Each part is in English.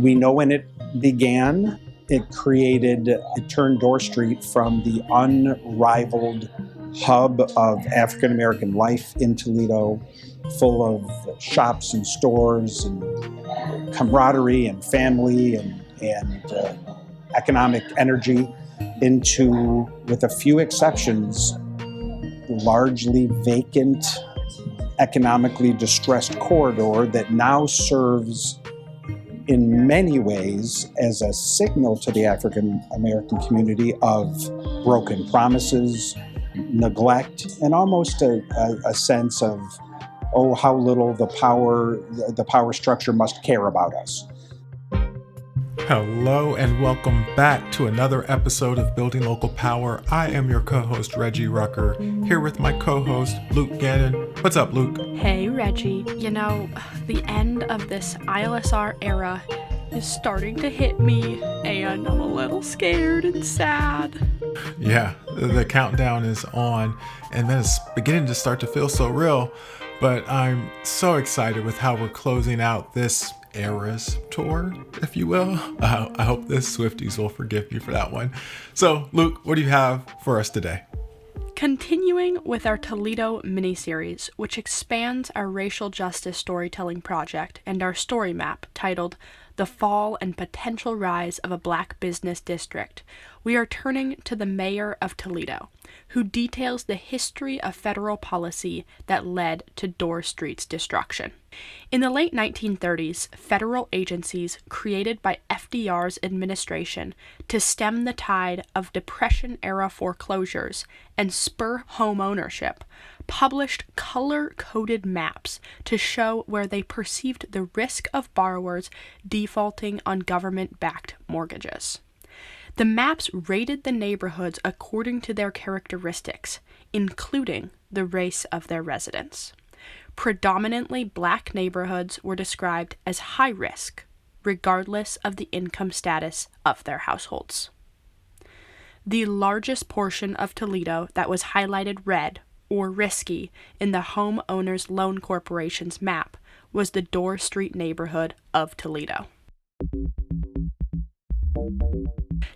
We know when it began. It turned Dorr Street from the unrivaled hub of African American life in Toledo, full of shops and stores and camaraderie and family and economic energy, into, with a few exceptions, largely vacant, economically distressed corridor that now serves in many ways as a signal to the African American community of broken promises, neglect, and almost a sense of, oh, how little the power structure must care about us. Hello and welcome back to another episode of Building Local Power. I am your co-host Reggie Rucker, here with my co-host Luke Gannon. What's up, Luke? Hey, Reggie. You know, the end of this ILSR era is starting to hit me, and I'm a little scared and sad. Yeah, the countdown is on, and then it's beginning to start to feel so real, but I'm so excited with how we're closing out this Eras tour, if you will. I hope the Swifties will forgive me for that one. So, Luke, what do you have for us today? Continuing with our Toledo miniseries, which expands our racial justice storytelling project and our story map titled The Fall and Potential Rise of a Black Business District, we are turning to the mayor of Toledo, who details the history of federal policy that led to Dorr Street's destruction. In the late 1930s, federal agencies created by FDR's administration to stem the tide of Depression-era foreclosures and spur home ownership published color-coded maps to show where they perceived the risk of borrowers defaulting on government-backed mortgages. The maps rated the neighborhoods according to their characteristics, including the race of their residents. Predominantly black neighborhoods were described as high risk, regardless of the income status of their households. The largest portion of Toledo that was highlighted red, or risky, in the Home Owners Loan Corporation's map was the Dorr Street neighborhood of Toledo.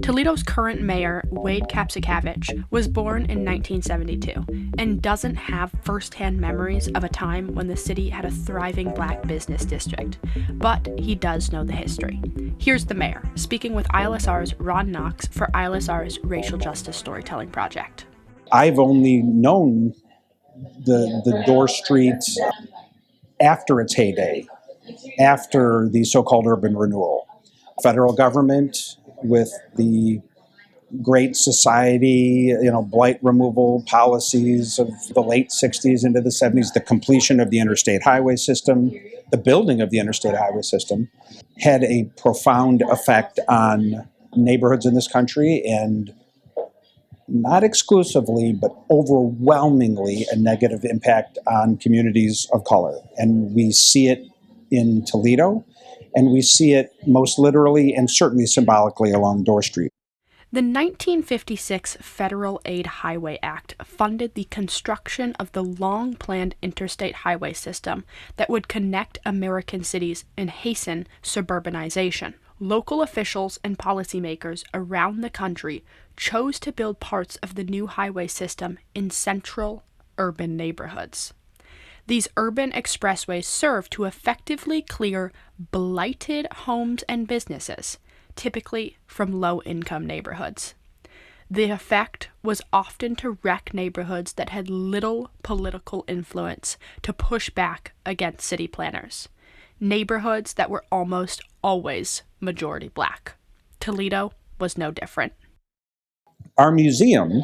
Toledo's current mayor, Wade Kapszukiewicz, was born in 1972 and doesn't have first-hand memories of a time when the city had a thriving black business district, but he does know the history. Here's the mayor, speaking with ILSR's Ron Knox for ILSR's Racial Justice Storytelling Project. I've only known the Dorr Street after its heyday, after the so-called urban renewal. Federal government, with the Great Society, blight removal policies of the late 60s into the 70s, the completion of the interstate highway system, the building of the interstate highway system, had a profound effect on neighborhoods in this country, and not exclusively, but overwhelmingly a negative impact on communities of color. And we see it in Toledo, and we see it most literally and certainly symbolically along Dorr Street. The 1956 Federal Aid Highway Act funded the construction of the long-planned interstate highway system that would connect American cities and hasten suburbanization. Local officials and policymakers around the country chose to build parts of the new highway system in central urban neighborhoods. These urban expressways serve to effectively clear blighted homes and businesses, typically from low-income neighborhoods. The effect was often to wreck neighborhoods that had little political influence to push back against city planners, neighborhoods that were almost always majority black. Toledo was no different. Our museum,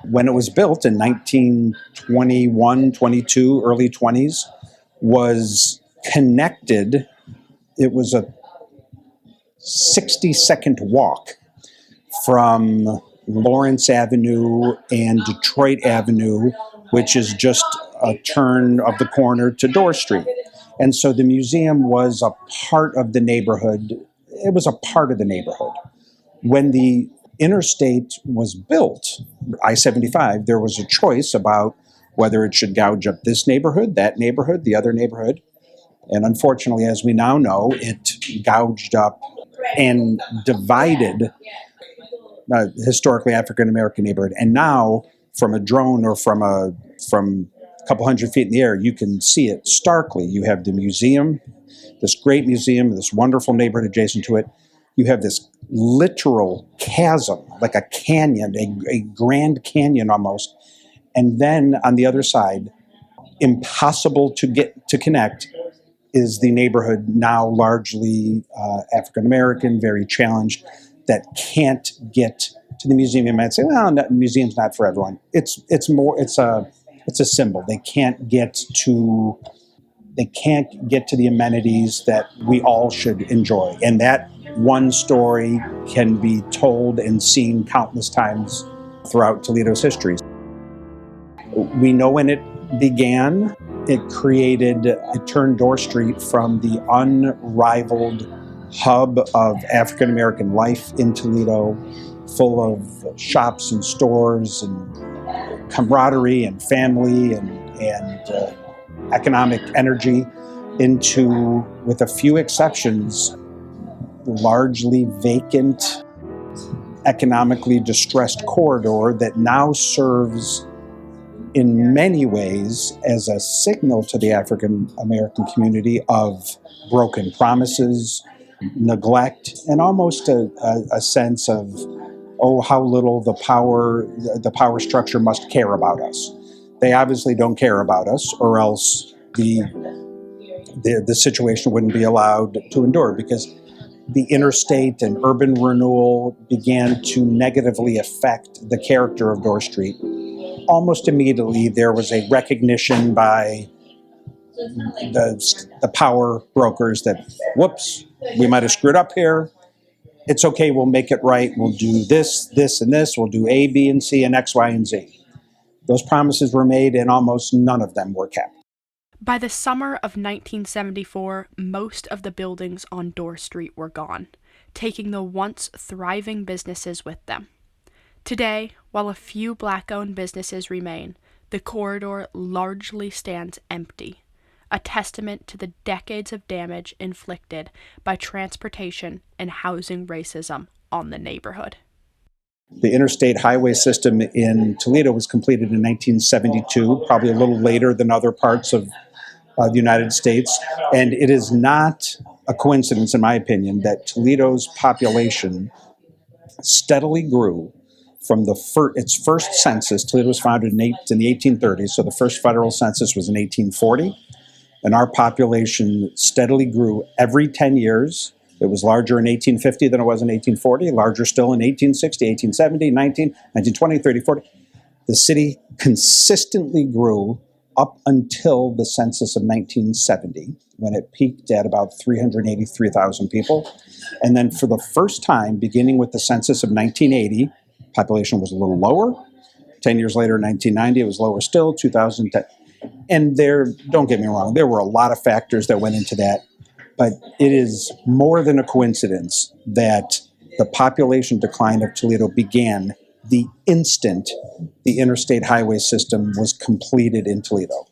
when it was built in 1921, 22, early 20s, was connected. It was a 60-second walk from Lawrence Avenue and Detroit Avenue, which is just a turn of the corner, to Dorr Street. And so the museum was a part of the neighborhood. It was a part of the neighborhood. When the interstate was built, I-75, there was a choice about whether it should gouge up this neighborhood, that neighborhood, the other neighborhood. And unfortunately, as we now know, it gouged up and divided historically African American neighborhood. And now, from a drone or from a couple hundred feet in the air, you can see it starkly. You have the museum, this great museum, this wonderful neighborhood adjacent to it. You have this literal chasm, like a canyon, a Grand Canyon almost. And then on the other side, impossible to get to connect, is the neighborhood now largely African American, very challenged, that can't get to the museum. You might say, well, the museum's not for everyone. It's a symbol. They can't get to the amenities that we all should enjoy. And that one story can be told and seen countless times throughout Toledo's history. We know when it began. It turned Dorr Street from the unrivaled hub of African American life in Toledo, full of shops and stores and camaraderie and family and economic energy, into, with a few exceptions, largely vacant, economically distressed corridor that now serves in many ways as a signal to the African American community of broken promises, neglect, and almost a sense of, oh, how little the power structure must care about us. They obviously don't care about us, or else the situation wouldn't be allowed to endure, because the interstate and urban renewal began to negatively affect the character of Dorr Street. Almost immediately, there was a recognition by the power brokers that, whoops, we might have screwed up here. It's okay, we'll make it right. We'll do this, this, and this. We'll do A, B, and C, and X, Y, and Z. Those promises were made, and almost none of them were kept. By the summer of 1974, most of the buildings on Dorr Street were gone, taking the once thriving businesses with them. Today, while a few Black-owned businesses remain, the corridor largely stands empty, a testament to the decades of damage inflicted by transportation and housing racism on the neighborhood. The interstate highway system in Toledo was completed in 1972, probably a little later than other parts of the United States. And it is not a coincidence, in my opinion, that Toledo's population steadily grew from its first census. Toledo was founded in the 1830s, so the first federal census was in 1840. And our population steadily grew every 10 years. It was larger in 1850 than it was in 1840, larger still in 1860, 1870, 1920, 30, 40. The city consistently grew up until the census of 1970, when it peaked at about 383,000 people. And then for the first time, beginning with the census of 1980, population was a little lower. 10 years later, 1990, it was lower still, 2010. And don't get me wrong, there were a lot of factors that went into that. But it is more than a coincidence that the population decline of Toledo began the instant the interstate highway system was completed in Toledo.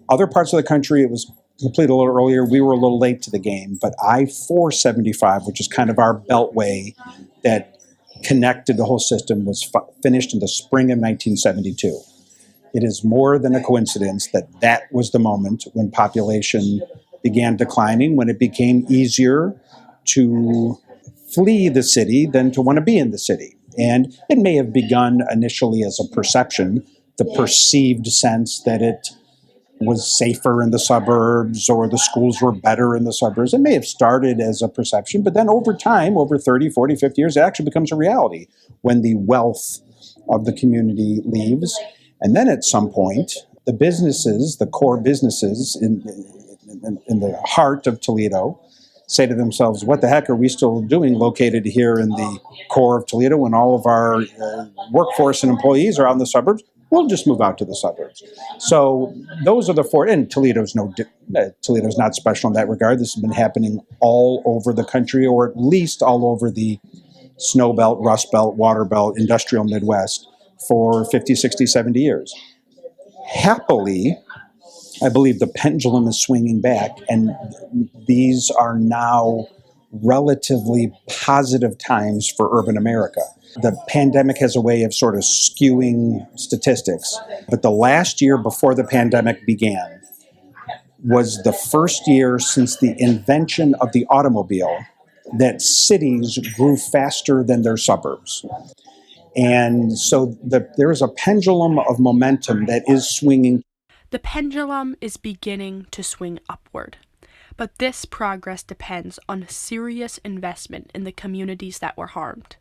Other parts of the country, it was completed a little earlier. We were a little late to the game, but I-475, which is kind of our beltway that connected the whole system, was finished in the spring of 1972. It is more than a coincidence that was the moment when population began declining, when it became easier to flee the city than to want to be in the city. And it may have begun initially as a perception, the perceived sense that it was safer in the suburbs or the schools were better in the suburbs. It may have started as a perception, but then over time, over 30, 40, 50 years, it actually becomes a reality when the wealth of the community leaves. And then at some point, the businesses, the core businesses in the heart of Toledo, say to themselves, what the heck are we still doing located here in the core of Toledo when all of our workforce and employees are out in the suburbs? We'll just move out to the suburbs. So those are the four, and Toledo's not special in that regard. This has been happening all over the country, or at least all over the snow belt, rust belt, water belt, industrial Midwest for 50, 60, 70 years. Happily, I believe the pendulum is swinging back, and these are now relatively positive times for urban America. The pandemic has a way of sort of skewing statistics, but the last year before the pandemic began was the first year since the invention of the automobile that cities grew faster than their suburbs. And so there is a pendulum of momentum that is swinging. The pendulum is beginning to swing upward. But this progress depends on serious investment in the communities that were harmed.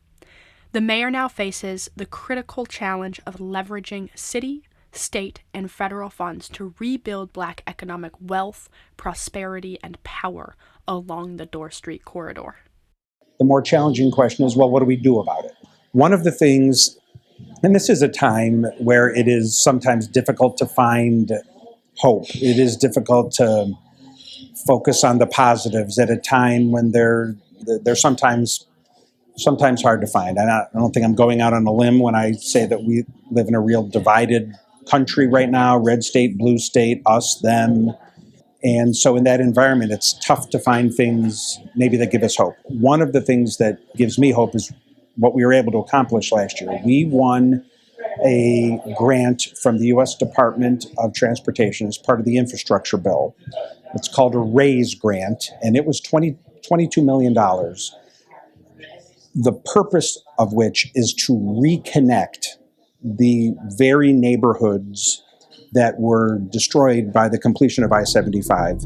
The mayor now faces the critical challenge of leveraging city, state, and federal funds to rebuild Black economic wealth, prosperity, and power along the Dorr Street corridor. The more challenging question is, well, what do we do about it? One of the things, and this is a time where it is sometimes difficult to find hope. It is difficult to focus on the positives at a time when they're sometimes hard to find. I don't think I'm going out on a limb when I say that we live in a real divided country right now, red state, blue state, us, them. And so in that environment, it's tough to find things maybe that give us hope. One of the things that gives me hope is what we were able to accomplish last year. We won a grant from the U.S. Department of Transportation as part of the infrastructure bill. It's called a RAISE grant, and it was $22 million. The purpose of which is to reconnect the very neighborhoods that were destroyed by the completion of I-75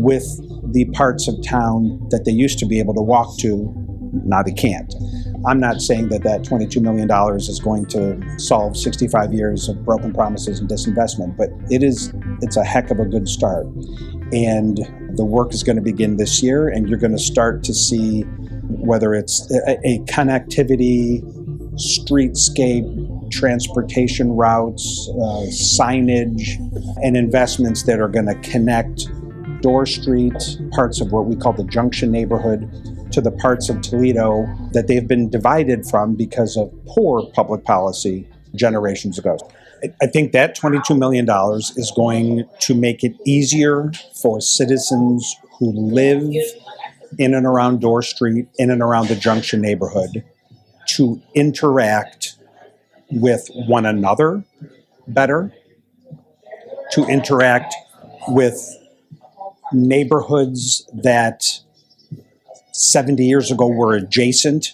with the parts of town that they used to be able to walk to. Now they can't. I'm not saying that $22 million is going to solve 65 years of broken promises and disinvestment, but it's a heck of a good start. And the work is going to begin this year, and you're going to start to see whether it's a connectivity, streetscape, transportation routes, signage, and investments that are going to connect Dorr Street, parts of what we call the Junction neighborhood, to the parts of Toledo that they've been divided from because of poor public policy generations ago. I think that $22 million is going to make it easier for citizens who live in and around Dorr Street, in and around the Junction neighborhood, to interact with one another better, to interact with neighborhoods that 70 years ago were adjacent,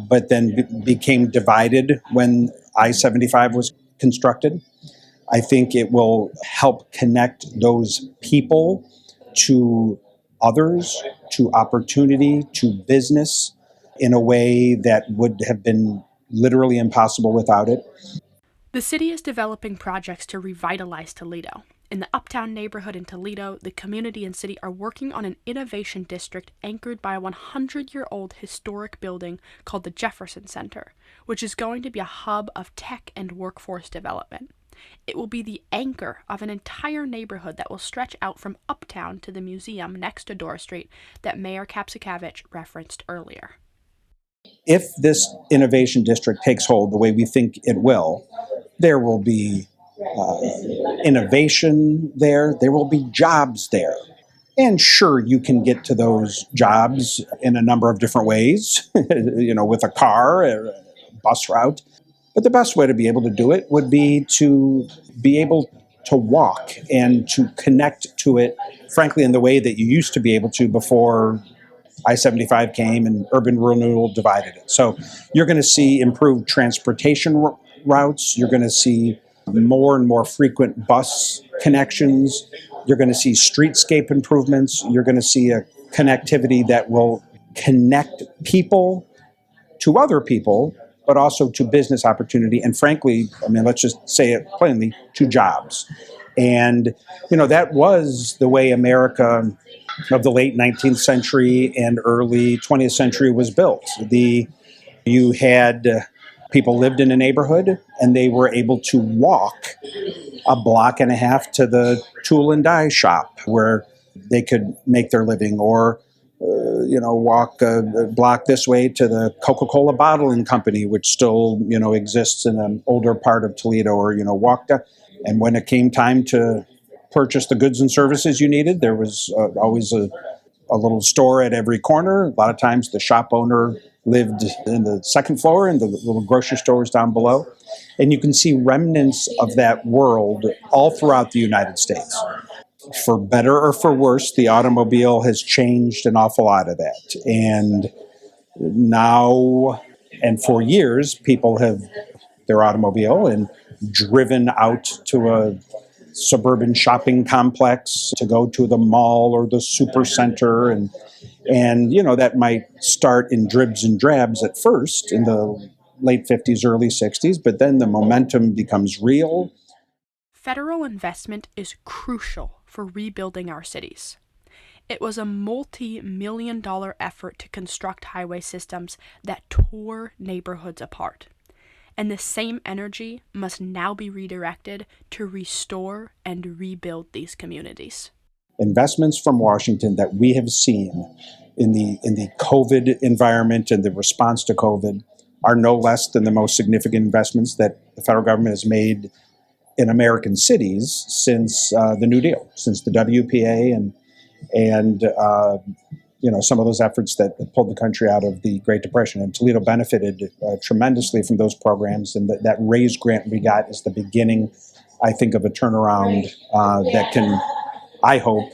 but then became divided when I-75 was constructed. I think it will help connect those people to others, to opportunity, to business in a way that would have been literally impossible without it. The city is developing projects to revitalize Toledo. In the Uptown neighborhood in Toledo, the community and city are working on an innovation district anchored by a 100-year-old historic building called the Jefferson Center, which is going to be a hub of tech and workforce development. It will be the anchor of an entire neighborhood that will stretch out from Uptown to the museum next to Dorr Street that Mayor Kapszukiewicz referenced earlier. If this innovation district takes hold the way we think it will, there will be innovation there. There will be jobs there. And sure, you can get to those jobs in a number of different ways, with a car, a bus route. But the best way to be able to do it would be to be able to walk and to connect to it, frankly, in the way that you used to be able to before I-75 came and urban renewal divided it. So you're going to see improved transportation routes. You're going to see more and more frequent bus connections. You're going to see streetscape improvements. You're going to see a connectivity that will connect people to other people, but also to business opportunity. And frankly, let's just say it plainly, to jobs. And, that was the way America of the late 19th century and early 20th century was built. You had people lived in a neighborhood and they were able to walk a block and a half to the tool and die shop where they could make their living, or walk a block this way to the Coca-Cola bottling company, which still exists in an older part of Toledo, or walk down. And when it came time to purchase the goods and services you needed, there was always a little store at every corner. A lot of times the shop owner lived in the second floor and the little grocery stores down below. And you can see remnants of that world all throughout the United States. For better or for worse, the automobile has changed an awful lot of that. And now, and for years, people have their automobile and driven out to a suburban shopping complex to go to the mall or the super center, and that might start in dribs and drabs at first in the late 50s, early 60s, but then the momentum becomes real. Federal investment is crucial for rebuilding our cities. It was a multi-million-dollar effort to construct highway systems that tore neighborhoods apart. And the same energy must now be redirected to restore and rebuild these communities. Investments from Washington that we have seen in the COVID environment and the response to COVID are no less than the most significant investments that the federal government has made in American cities since the New Deal, since the WPA and some of those efforts that pulled the country out of the Great Depression. And Toledo benefited tremendously from those programs, and that RAISE grant we got is the beginning, I think, of a turnaround that can, I hope,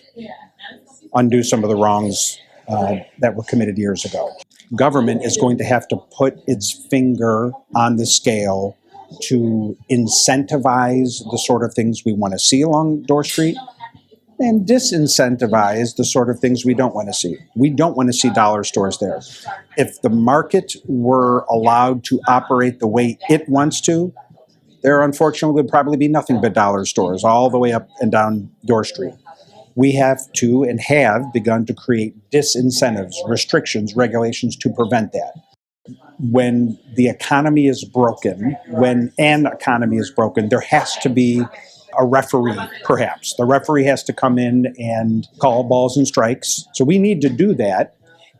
undo some of the wrongs that were committed years ago. Government is going to have to put its finger on the scale to incentivize the sort of things we want to see along Dorr Street and disincentivize the sort of things we don't want to see. We don't want to see dollar stores there. If the market were allowed to operate the way it wants to, there unfortunately would probably be nothing but dollar stores all the way up and down Dorr Street. We have to and have begun to create disincentives, restrictions, regulations to prevent that. When the economy is broken, when an economy is broken, there has to be a referee, perhaps. The referee has to come in and call balls and strikes. So we need to do that.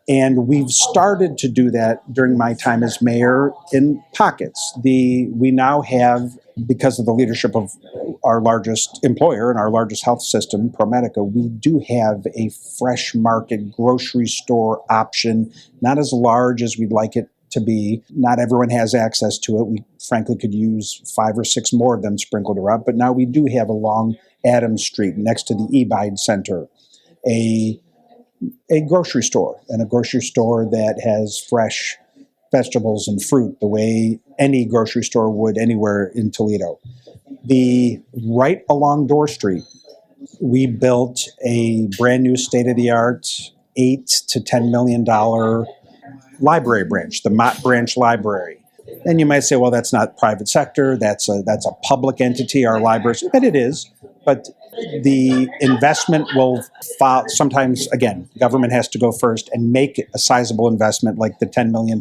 And we've started to do that during my time as mayor in pockets. We now have, because of the leadership of our largest employer and our largest health system, ProMedica, we do have a fresh market grocery store option, not as large as we'd like it to be. Not everyone has access to it. We frankly could use 5 or 6 more of them sprinkled around, but now we do have along Adams Street next to the E-Bide Center a grocery store, and a grocery store that has fresh vegetables and fruit the way any grocery store would anywhere in Toledo. Right along Dorr Street, we built a brand new state-of-the-art $8 to $10 million library branch, the Mott Branch Library. And you might say, well, that's not private sector, that's a public entity, our libraries, but it is. But the investment will follow. Sometimes, again, government has to go first and make a sizable investment like the $10 million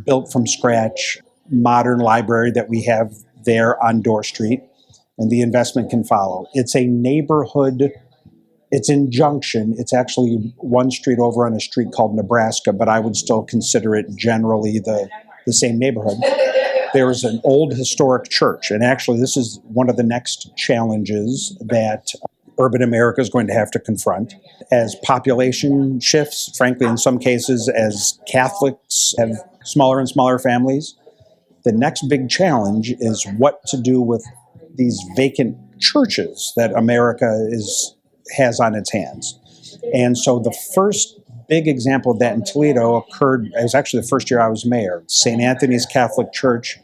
built from scratch modern library that we have there on Dorr Street, and the investment can follow. It's a neighborhood. It's in Junction. It's actually one street over on a street called Nebraska, but I would still consider it generally the same neighborhood. There's an old historic church, and actually this is one of the next challenges that urban America is going to have to confront as population shifts, frankly, in some cases, as Catholics have smaller and smaller families. The next big challenge is what to do with these vacant churches that America has on its hands. And so the first big example of that in Toledo occurred, it was actually the first year I was mayor, St. Anthony's Catholic Church,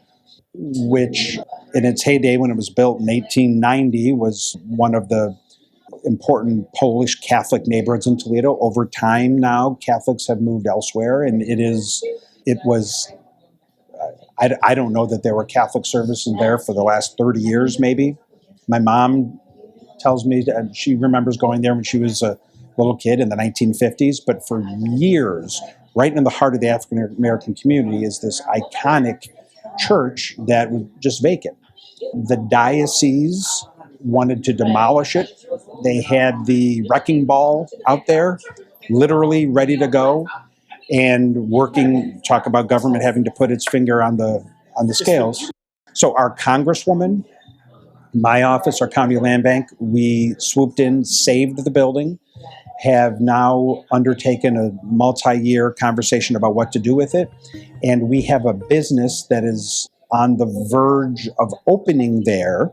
which in its heyday when it was built in 1890 was one of the important Polish Catholic neighborhoods in Toledo. Over time now, Catholics have moved elsewhere, and I don't know that there were Catholic services there for the last 30 years, maybe. My mom tells me that she remembers going there when she was a little kid in the 1950s, but for years, right in the heart of the African American community is this iconic church that was just vacant. The diocese wanted to demolish it. They had the wrecking ball out there, literally ready to go, and working, talk about government having to put its finger on the scales. So our congresswoman, my office, our county land bank, we swooped in, saved the building, have now undertaken a multi-year conversation about what to do with it. And we have a business that is on the verge of opening there.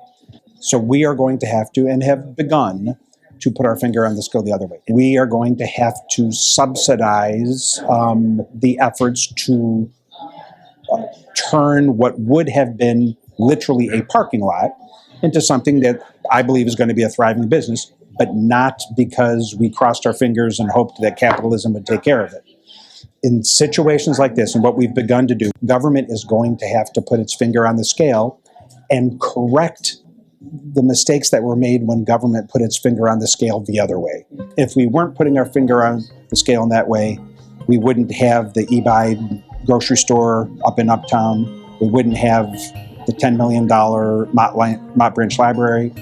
So we are going to have to, and have begun, to put our finger on the scale the other way. We are going to have to subsidize the efforts to turn what would have been literally a parking lot into something that I believe is going to be a thriving business, but not because we crossed our fingers and hoped that capitalism would take care of it. In situations like this, and what we've begun to do, government is going to have to put its finger on the scale and correct the mistakes that were made when government put its finger on the scale the other way. If we weren't putting our finger on the scale in that way, we wouldn't have the e-buy grocery store up in Uptown. We wouldn't have the $10 million Mott Branch Library.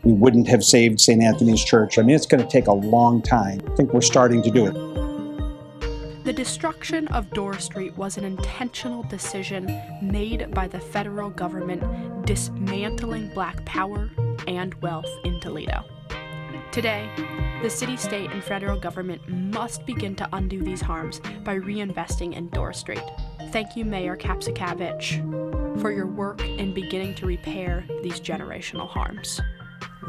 We wouldn't have saved St. Anthony's Church. I mean, it's going to take a long time. I think we're starting to do it. The destruction of Dorr Street was an intentional decision made by the federal government dismantling Black power and wealth in Toledo. Today, the city, state, and federal government must begin to undo these harms by reinvesting in Dorr Street. Thank you, Mayor Kapszukiewicz, for your work in beginning to repair these generational harms.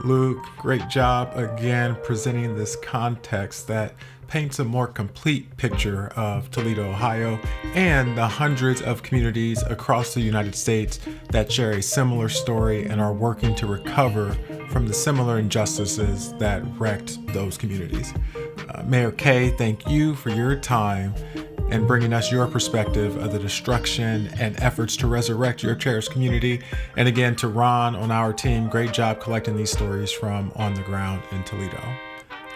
Luke, great job again presenting this context that paints a more complete picture of Toledo, Ohio, and the hundreds of communities across the United States that share a similar story and are working to recover from the similar injustices that wrecked those communities. Mayor K, thank you for your time and bringing us your perspective of the destruction and efforts to resurrect your cherished community. And again, to Ron on our team, great job collecting these stories from on the ground in Toledo.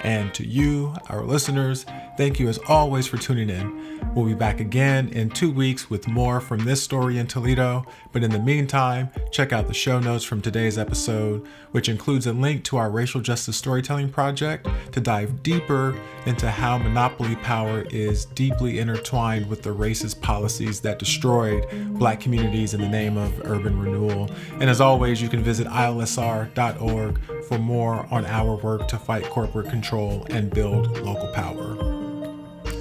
And to you, our listeners, thank you as always for tuning in. We'll be back again in 2 weeks with more from this story in Toledo. But in the meantime, check out the show notes from today's episode, which includes a link to our racial justice storytelling project to dive deeper into how monopoly power is deeply intertwined with the racist policies that destroyed Black communities in the name of urban renewal. And as always, you can visit ilsr.org for more on our work to fight corporate control and build local power.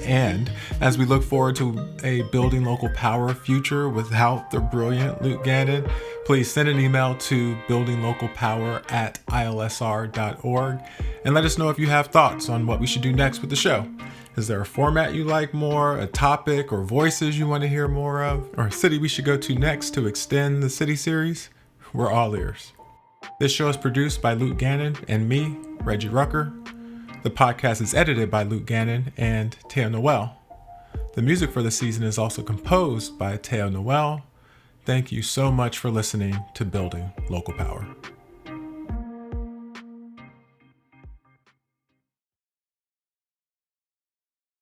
And as we look forward to a building local power future without the brilliant Luke Gannon, please send an email to buildinglocalpower@ilsr.org and let us know if you have thoughts on what we should do next with the show. Is there a format you like more, a topic or voices you want to hear more of, or a city we should go to next to extend the city series? We're all ears. This show is produced by Luke Gannon and me, Reggie Rucker. The podcast is edited by Luke Gannon and Teo Noel. The music for the season is also composed by Teo Noel. Thank you so much for listening to Building Local Power.